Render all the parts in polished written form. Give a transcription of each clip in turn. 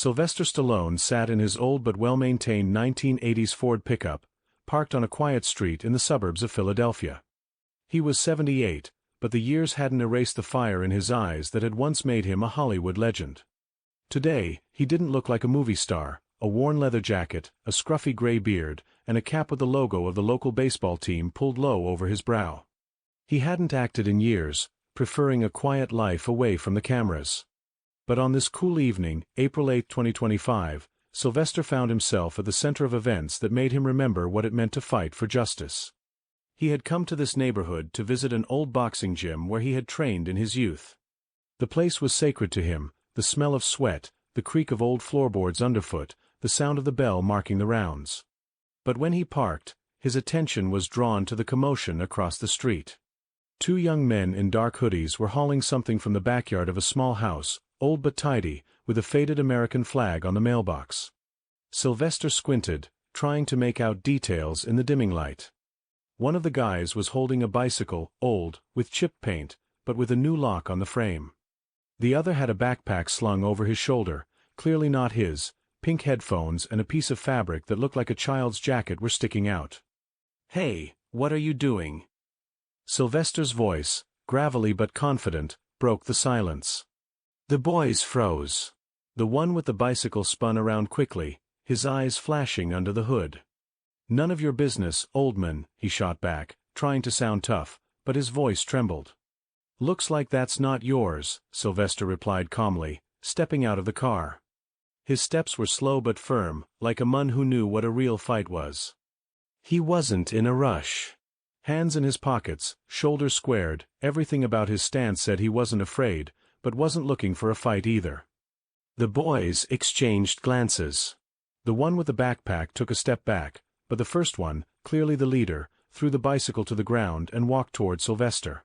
Sylvester Stallone sat in his old but well-maintained 1980s Ford pickup, parked on a quiet street in the suburbs of Philadelphia. He was 78, but the years hadn't erased the fire in his eyes that had once made him a Hollywood legend. Today, he didn't look like a movie star. A worn leather jacket, a scruffy gray beard, and a cap with the logo of the local baseball team pulled low over his brow. He hadn't acted in years, preferring a quiet life away from the cameras. But on this cool evening, April 8, 2025, Sylvester found himself at the center of events that made him remember what it meant to fight for justice. He had come to this neighborhood to visit an old boxing gym where he had trained in his youth. The place was sacred to him, the smell of sweat, the creak of old floorboards underfoot, the sound of the bell marking the rounds. But when he parked, his attention was drawn to the commotion across the street. Two young men in dark hoodies were hauling something from the backyard of a small house, old but tidy, with a faded American flag on the mailbox. Sylvester squinted, trying to make out details in the dimming light. One of the guys was holding a bicycle, old, with chipped paint, but with a new lock on the frame. The other had a backpack slung over his shoulder, clearly not his. Pink headphones and a piece of fabric that looked like a child's jacket were sticking out. "Hey, what are you doing?" Sylvester's voice, gravelly but confident, broke the silence. The boys froze. The one with the bicycle spun around quickly, his eyes flashing under the hood. "None of your business, old man," he shot back, trying to sound tough, but his voice trembled. "Looks like that's not yours," Sylvester replied calmly, stepping out of the car. His steps were slow but firm, like a man who knew what a real fight was. He wasn't in a rush. Hands in his pockets, shoulders squared, everything about his stance said he wasn't afraid, but wasn't looking for a fight either. The boys exchanged glances. The one with the backpack took a step back, but the first one, clearly the leader, threw the bicycle to the ground and walked toward Sylvester.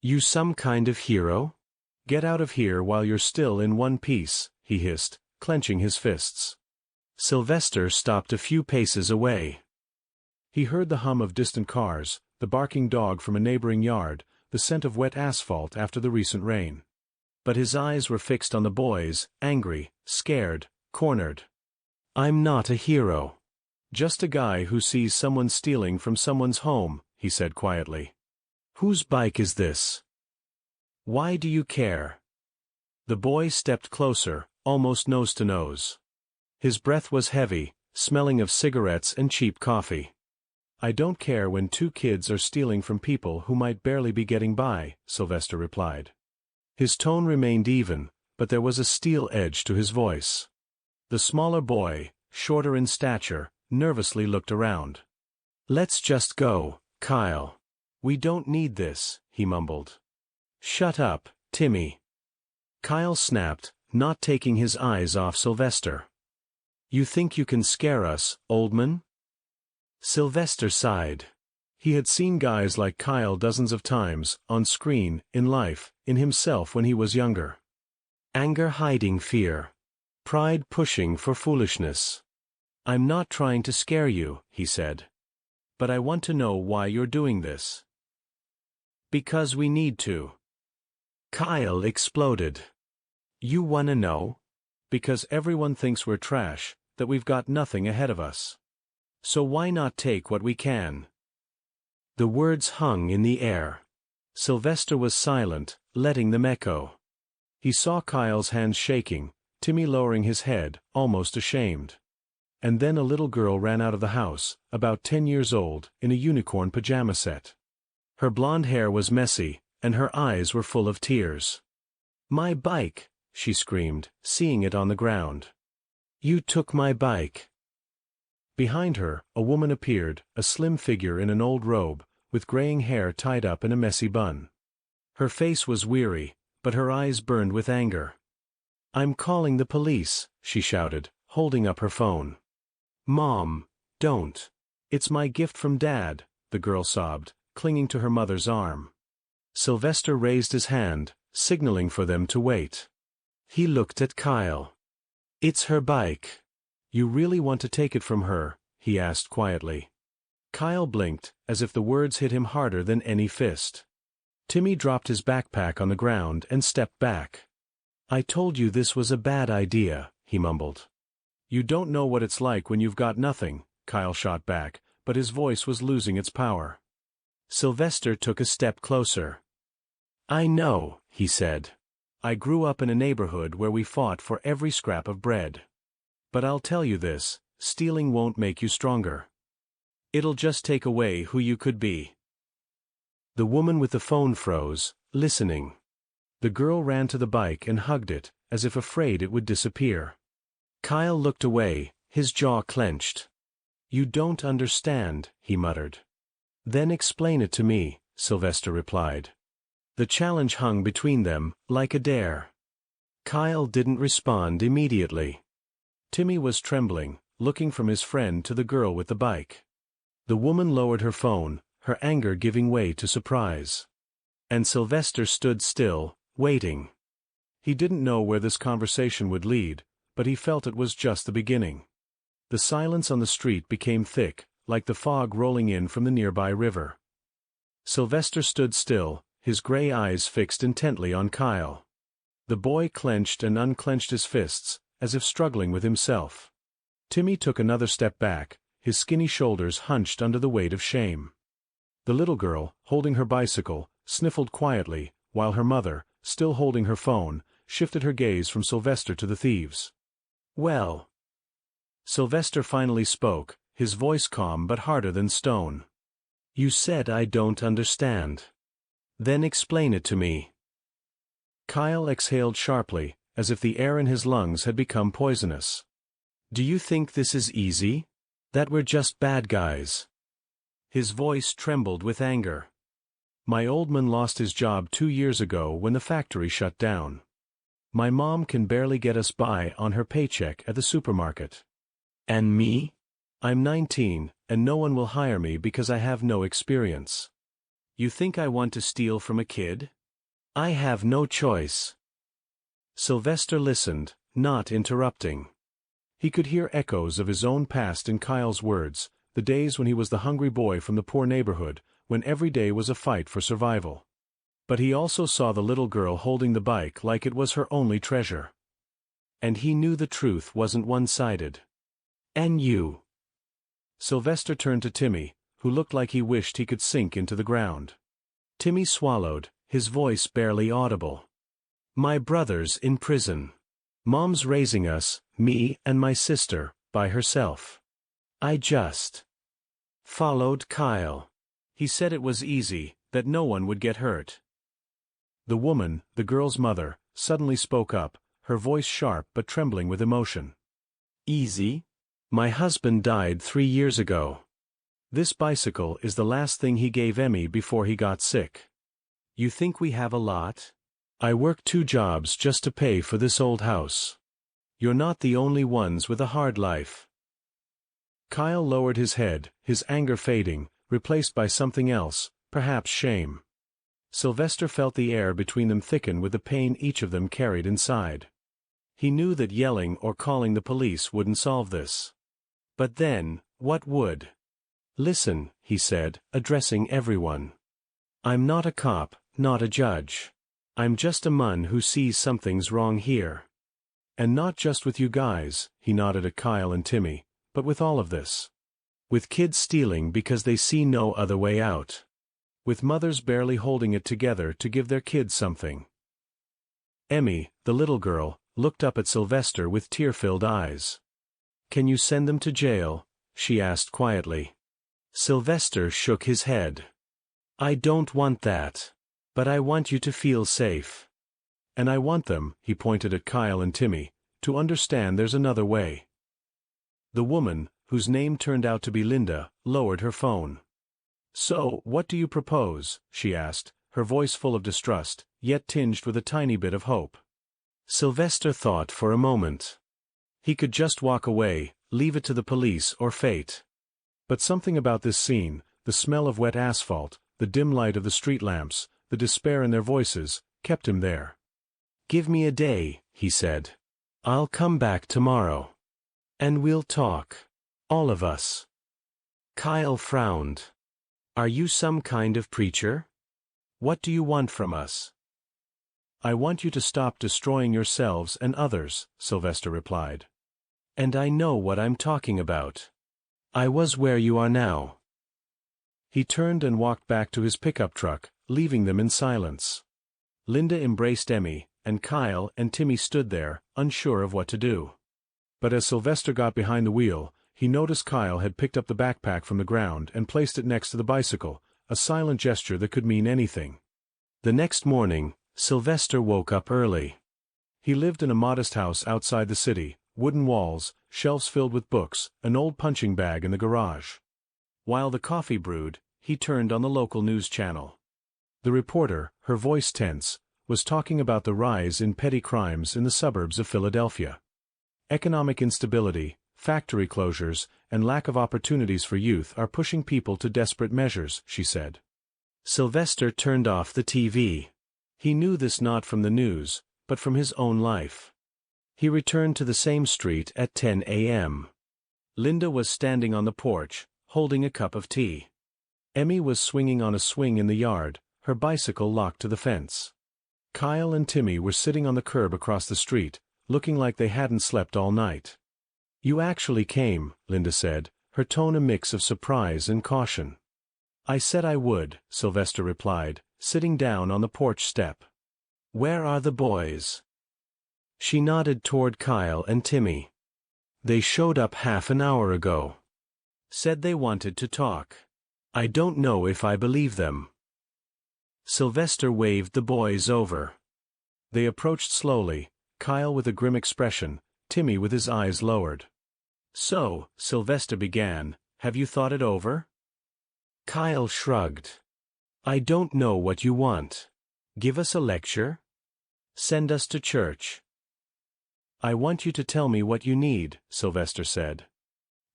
"You some kind of hero? Get out of here while you're still in one piece," he hissed, clenching his fists. Sylvester stopped a few paces away. He heard the hum of distant cars, the barking dog from a neighboring yard, the scent of wet asphalt after the recent rain. But his eyes were fixed on the boys, angry, scared, cornered. "I'm not a hero. Just a guy who sees someone stealing from someone's home," he said quietly. "Whose bike is this? Why do you care?" The boy stepped closer, almost nose to nose. His breath was heavy, smelling of cigarettes and cheap coffee. "I don't care when two kids are stealing from people who might barely be getting by," Sylvester replied. His tone remained even, but there was a steel edge to his voice. The smaller boy, shorter in stature, nervously looked around. "Let's just go, Kyle. We don't need this," he mumbled. "Shut up, Timmy." Kyle snapped, not taking his eyes off Sylvester. "You think you can scare us, old man?" Sylvester sighed. He had seen guys like Kyle dozens of times, on screen, in life, in himself when he was younger. Anger hiding fear. Pride pushing for foolishness. "I'm not trying to scare you," he said. "But I want to know why you're doing this." "Because we need to." Kyle exploded. "You wanna know?" "Because everyone thinks we're trash, that we've got nothing ahead of us. So why not take what we can?" The words hung in the air. Sylvester was silent, letting them echo. He saw Kyle's hands shaking, Timmy lowering his head, almost ashamed. And then a little girl ran out of the house, about 10 years old, in a unicorn pajama set. Her blonde hair was messy, and her eyes were full of tears. "My bike!" she screamed, seeing it on the ground. "You took my bike." Behind her, a woman appeared, a slim figure in an old robe, with graying hair tied up in a messy bun. Her face was weary, but her eyes burned with anger. "I'm calling the police," she shouted, holding up her phone. "Mom, don't. It's my gift from Dad," the girl sobbed, clinging to her mother's arm. Sylvester raised his hand, signaling for them to wait. He looked at Kyle. "It's her bike. You really want to take it from her?" he asked quietly. Kyle blinked, as if the words hit him harder than any fist. Timmy dropped his backpack on the ground and stepped back. "I told you this was a bad idea," he mumbled. You don't know what it's like when you've got nothing, Kyle shot back, but his voice was losing its power. Sylvester took a step closer. I know, he said. I grew up in a neighborhood where we fought for every scrap of bread. But I'll tell you this, stealing won't make you stronger. It'll just take away who you could be. The woman with the phone froze, listening. The girl ran to the bike and hugged it, as if afraid it would disappear. Kyle looked away, his jaw clenched. You don't understand, he muttered. Then explain it to me, Sylvester replied. The challenge hung between them, like a dare. Kyle didn't respond immediately. Timmy was trembling, looking from his friend to the girl with the bike. The woman lowered her phone, her anger giving way to surprise. And Sylvester stood still, waiting. He didn't know where this conversation would lead, but he felt it was just the beginning. The silence on the street became thick, like the fog rolling in from the nearby river. Sylvester stood still, his gray eyes fixed intently on Kyle. The boy clenched and unclenched his fists, as if struggling with himself. Timmy took another step back, his skinny shoulders hunched under the weight of shame. The little girl, holding her bicycle, sniffled quietly, while her mother, still holding her phone, shifted her gaze from Sylvester to the thieves. Well. Sylvester finally spoke, his voice calm but harder than stone. You said I don't understand. Then explain it to me. Kyle exhaled sharply, as if the air in his lungs had become poisonous. Do you think this is easy? That we're just bad guys? His voice trembled with anger. My old man lost his job 2 years ago when the factory shut down. My mom can barely get us by on her paycheck at the supermarket. And me? I'm 19, and no one will hire me because I have no experience. You think I want to steal from a kid? I have no choice. Sylvester listened, not interrupting. He could hear echoes of his own past in Kyle's words, the days when he was the hungry boy from the poor neighborhood, when every day was a fight for survival. But he also saw the little girl holding the bike like it was her only treasure. And he knew the truth wasn't one-sided. And you? Sylvester turned to Timmy, who looked like he wished he could sink into the ground. Timmy swallowed, his voice barely audible. My brother's in prison. Mom's raising us, me and my sister, by herself. I just followed Kyle. He said it was easy, that no one would get hurt. The woman, the girl's mother, suddenly spoke up, her voice sharp but trembling with emotion. Easy? My husband died 3 years ago. This bicycle is the last thing he gave Emmy before he got sick. You think we have a lot? I work 2 jobs just to pay for this old house. You're not the only ones with a hard life. Kyle lowered his head, his anger fading, replaced by something else, perhaps shame. Sylvester felt the air between them thicken with the pain each of them carried inside. He knew that yelling or calling the police wouldn't solve this. But then, what would? Listen, he said, addressing everyone. I'm not a cop, not a judge. I'm just a man who sees something's wrong here. And not just with you guys, he nodded at Kyle and Timmy, but with all of this. With kids stealing because they see no other way out. With mothers barely holding it together to give their kids something. Emmy, the little girl, looked up at Sylvester with tear-filled eyes. Can you send them to jail? She asked quietly. Sylvester shook his head. I don't want that. But I want you to feel safe. And I want them, he pointed at Kyle and Timmy, to understand there's another way. The woman, whose name turned out to be Linda, lowered her phone. So, what do you propose? She asked, her voice full of distrust, yet tinged with a tiny bit of hope. Sylvester thought for a moment. He could just walk away, leave it to the police or fate. But something about this scene, the smell of wet asphalt, the dim light of the street lamps, the despair in their voices, kept him there. Give me a day, he said. I'll come back tomorrow. And we'll talk. All of us. Kyle frowned. Are you some kind of preacher? What do you want from us? I want you to stop destroying yourselves and others, Sylvester replied. And I know what I'm talking about. I was where you are now. He turned and walked back to his pickup truck, leaving them in silence. Linda embraced Emmy, and Kyle and Timmy stood there, unsure of what to do. But as Sylvester got behind the wheel, he noticed Kyle had picked up the backpack from the ground and placed it next to the bicycle, a silent gesture that could mean anything. The next morning, Sylvester woke up early. He lived in a modest house outside the city, wooden walls, shelves filled with books, an old punching bag in the garage. While the coffee brewed, he turned on the local news channel. The reporter, her voice tense, was talking about the rise in petty crimes in the suburbs of Philadelphia. Economic instability, factory closures, and lack of opportunities for youth are pushing people to desperate measures, she said. Sylvester turned off the TV. He knew this not from the news, but from his own life. He returned to the same street at 10 a.m. Linda was standing on the porch, holding a cup of tea. Emmy was swinging on a swing in the yard, her bicycle locked to the fence. Kyle and Timmy were sitting on the curb across the street, looking like they hadn't slept all night. You actually came, Linda said, her tone a mix of surprise and caution. I said I would, Sylvester replied, sitting down on the porch step. Where are the boys? She nodded toward Kyle and Timmy. They showed up half an hour ago. Said they wanted to talk. I don't know if I believe them. Sylvester waved the boys over. They approached slowly, Kyle with a grim expression, Timmy with his eyes lowered. So, Sylvester began, have you thought it over? Kyle shrugged. I don't know what you want. Give us a lecture? Send us to church. I want you to tell me what you need, Sylvester said.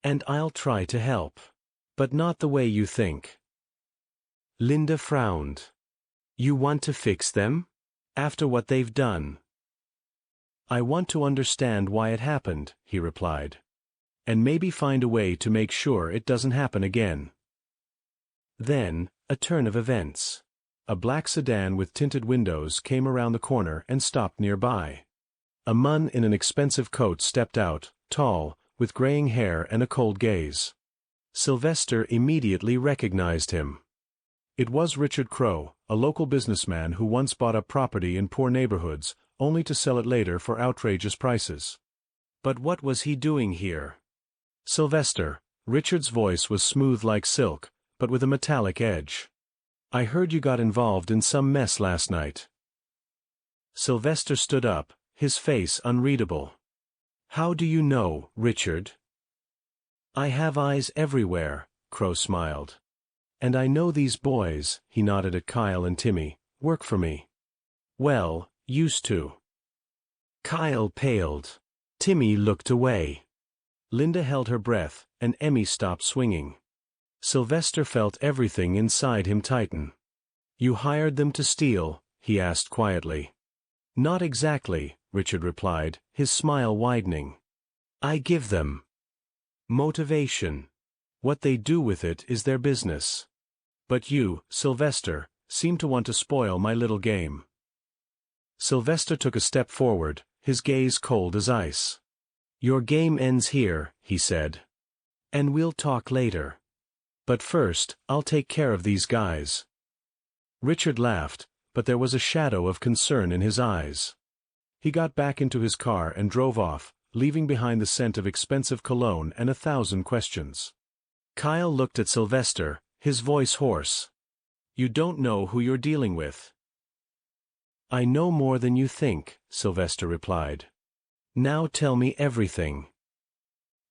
And I'll try to help. But not the way you think. Linda frowned. You want to fix them? After what they've done? I want to understand why it happened, he replied. And maybe find a way to make sure it doesn't happen again. Then, a turn of events. A black sedan with tinted windows came around the corner and stopped nearby. A man in an expensive coat stepped out, tall, with graying hair and a cold gaze. Sylvester immediately recognized him. It was Richard Crowe, a local businessman who once bought up property in poor neighborhoods, only to sell it later for outrageous prices. But what was he doing here? Sylvester, Richard's voice was smooth like silk, but with a metallic edge. I heard you got involved in some mess last night. Sylvester stood up, his face unreadable. How do you know, Richard? I have eyes everywhere, Crowe smiled. And I know these boys, he nodded at Kyle and Timmy, work for me. Well, used to. Kyle paled. Timmy looked away. Linda held her breath, and Emmy stopped swinging. Sylvester felt everything inside him tighten. You hired them to steal? He asked quietly. Not exactly, Richard replied, his smile widening. I give them motivation. What they do with it is their business. But you, Sylvester, seem to want to spoil my little game. Sylvester took a step forward, his gaze cold as ice. Your game ends here, he said. And we'll talk later. But first, I'll take care of these guys. Richard laughed, but there was a shadow of concern in his eyes. He got back into his car and drove off, leaving behind the scent of expensive cologne and 1,000 questions. Kyle looked at Sylvester, his voice hoarse. You don't know who you're dealing with. I know more than you think, Sylvester replied. Now tell me everything.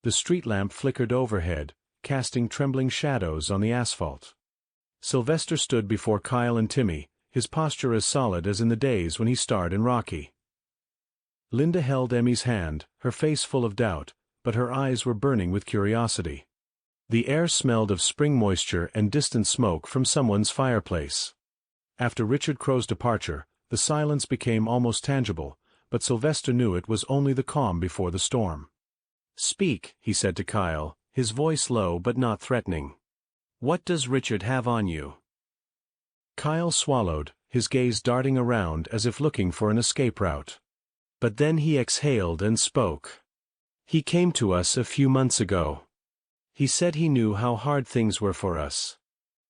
The street lamp flickered overhead, casting trembling shadows on the asphalt. Sylvester stood before Kyle and Timmy, his posture as solid as in the days when he starred in Rocky. Linda held Emmy's hand, her face full of doubt, but her eyes were burning with curiosity. The air smelled of spring moisture and distant smoke from someone's fireplace. After Richard Crowe's departure, the silence became almost tangible, but Sylvester knew it was only the calm before the storm. Speak, he said to Kyle, his voice low but not threatening. What does Richard have on you? Kyle swallowed, his gaze darting around as if looking for an escape route. But then he exhaled and spoke. He came to us a few months ago. He said he knew how hard things were for us.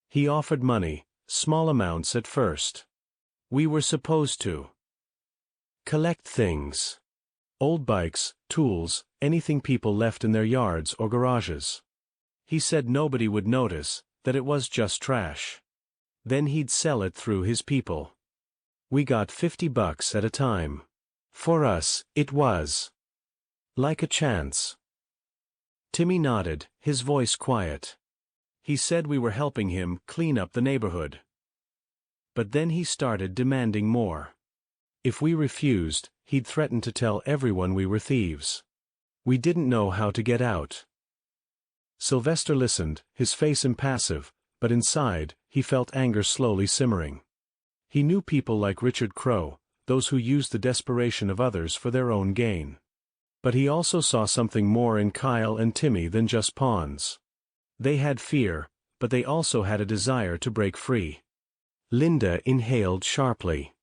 He offered money, small amounts at first. We were supposed to collect things. Old bikes, tools, anything people left in their yards or garages. He said nobody would notice, that it was just trash. Then he'd sell it through his people. We got $50 at a time. For us, it was like a chance. Timmy nodded, his voice quiet. He said we were helping him clean up the neighborhood. But then he started demanding more. If we refused, he'd threaten to tell everyone we were thieves. We didn't know how to get out. Sylvester listened, his face impassive, but inside, he felt anger slowly simmering. He knew people like Richard Crowe, those who used the desperation of others for their own gain. But he also saw something more in Kyle and Timmy than just pawns. They had fear, but they also had a desire to break free. Linda inhaled sharply.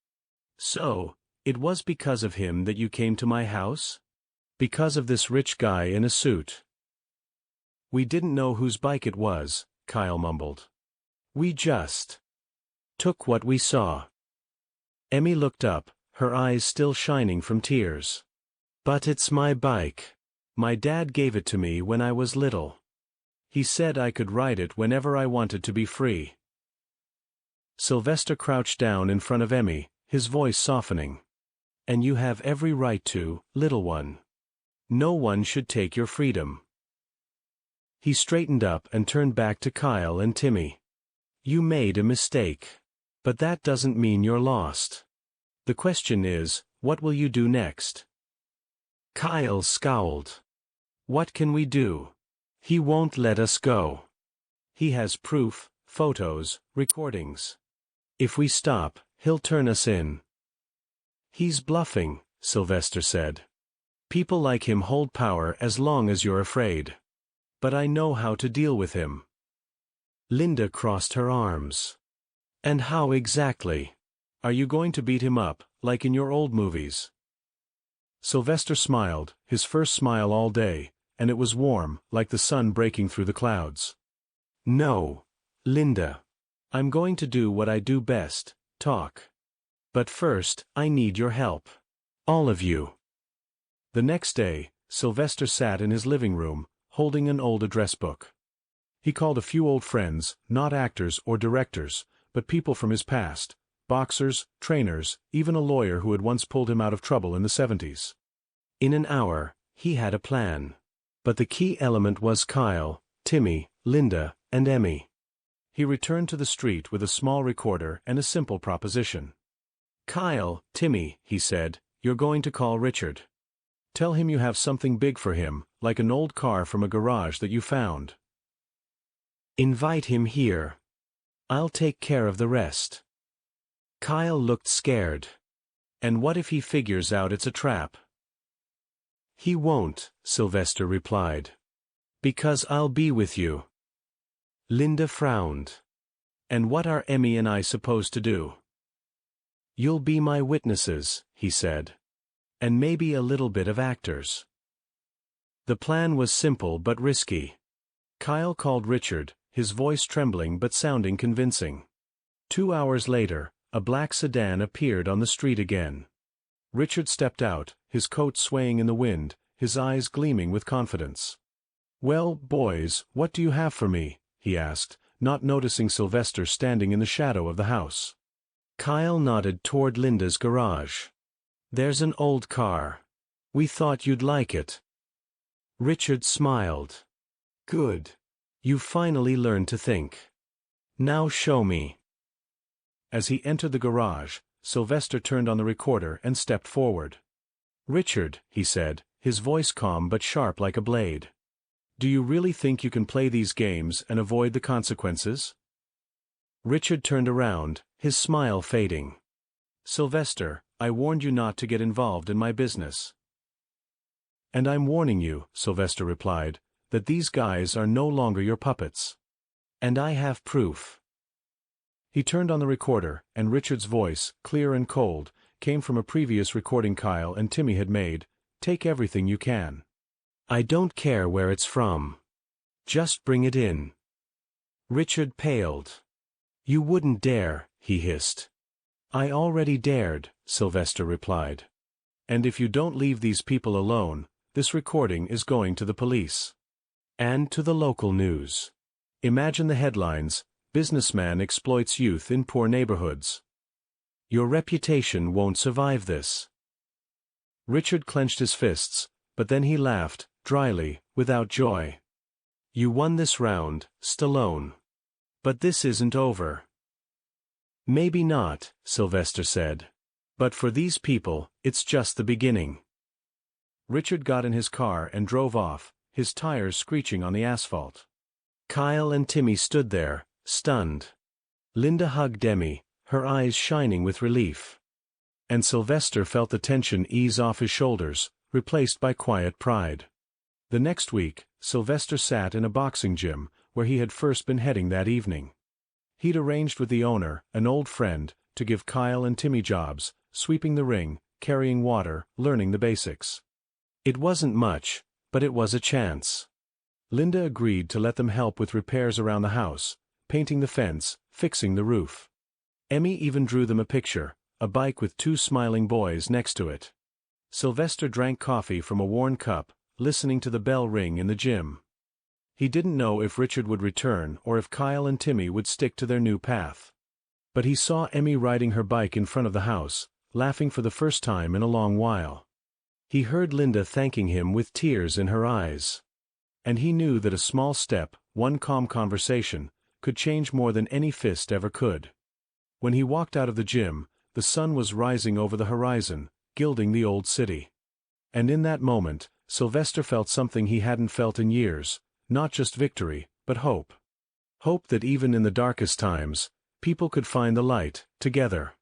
So, it was because of him that you came to my house? Because of this rich guy in a suit? We didn't know whose bike it was, Kyle mumbled. We just took what we saw. Emmy looked up, her eyes still shining from tears. But it's my bike. My dad gave it to me when I was little. He said I could ride it whenever I wanted to be free. Sylvester crouched down in front of Emmy, his voice softening. And you have every right to, little one. No one should take your freedom. He straightened up and turned back to Kyle and Timmy. You made a mistake. But that doesn't mean you're lost. The question is, what will you do next? Kyle scowled. What can we do? He won't let us go. He has proof, photos, recordings. If we stop, he'll turn us in. He's bluffing, Sylvester said. People like him hold power as long as you're afraid. But I know how to deal with him. Linda crossed her arms. And how exactly? Are you going to beat him up, like in your old movies? Sylvester smiled, his first smile all day, and it was warm, like the sun breaking through the clouds. No, Linda. I'm going to do what I do best, talk. But first, I need your help. All of you. The next day, Sylvester sat in his living room, holding an old address book. He called a few old friends, not actors or directors, but people from his past, boxers, trainers, even a lawyer who had once pulled him out of trouble in the 70s. In an hour, he had a plan. But the key element was Kyle, Timmy, Linda, and Emmy. He returned to the street with a small recorder and a simple proposition. Kyle, Timmy, he said, you're going to call Richard. Tell him you have something big for him, like an old car from a garage that you found. Invite him here. I'll take care of the rest. Kyle looked scared. And what if he figures out it's a trap? He won't, Sylvester replied. Because I'll be with you. Linda frowned. And what are Emmy and I supposed to do? You'll be my witnesses, he said. And maybe a little bit of actors. The plan was simple but risky. Kyle called Richard, his voice trembling but sounding convincing. 2 hours later, a black sedan appeared on the street again. Richard stepped out, his coat swaying in the wind, his eyes gleaming with confidence. Well, boys, what do you have for me? He asked, not noticing Sylvester standing in the shadow of the house. Kyle nodded toward Linda's garage. There's an old car. We thought you'd like it. Richard smiled. Good. You finally learned to think. Now show me. As he entered the garage, Sylvester turned on the recorder and stepped forward. Richard, he said, his voice calm but sharp like a blade. Do you really think you can play these games and avoid the consequences? Richard turned around, his smile fading. Sylvester, I warned you not to get involved in my business. And I'm warning you, Sylvester replied, that these guys are no longer your puppets. And I have proof. He turned on the recorder, and Richard's voice, clear and cold, came from a previous recording Kyle and Timmy had made. "Take everything you can. I don't care where it's from. Just bring it in." Richard paled. "You wouldn't dare," he hissed. "I already dared," Sylvester replied. "And if you don't leave these people alone, this recording is going to the police. And to the local news. Imagine the headlines: Businessman exploits youth in poor neighborhoods. Your reputation won't survive this." Richard clenched his fists, but then he laughed, dryly, without joy. "You won this round, Stallone. But this isn't over." "Maybe not," Sylvester said. "But for these people, it's just the beginning." Richard got in his car and drove off, his tires screeching on the asphalt. Kyle and Timmy stood there, stunned. Linda hugged Demi, her eyes shining with relief. And Sylvester felt the tension ease off his shoulders, replaced by quiet pride. The next week, Sylvester sat in a boxing gym, where he had first been heading that evening. He'd arranged with the owner, an old friend, to give Kyle and Timmy jobs, sweeping the ring, carrying water, learning the basics. It wasn't much, but it was a chance. Linda agreed to let them help with repairs around the house, painting the fence, fixing the roof. Emmy even drew them a picture, a bike with 2 smiling boys next to it. Sylvester drank coffee from a worn cup, listening to the bell ring in the gym. He didn't know if Richard would return or if Kyle and Timmy would stick to their new path. But he saw Emmy riding her bike in front of the house, laughing for the first time in a long while. He heard Linda thanking him with tears in her eyes. And he knew that a small step, one calm conversation, could change more than any fist ever could. When he walked out of the gym, the sun was rising over the horizon, gilding the old city. And in that moment, Sylvester felt something he hadn't felt in years, not just victory, but hope. Hope that even in the darkest times, people could find the light, together.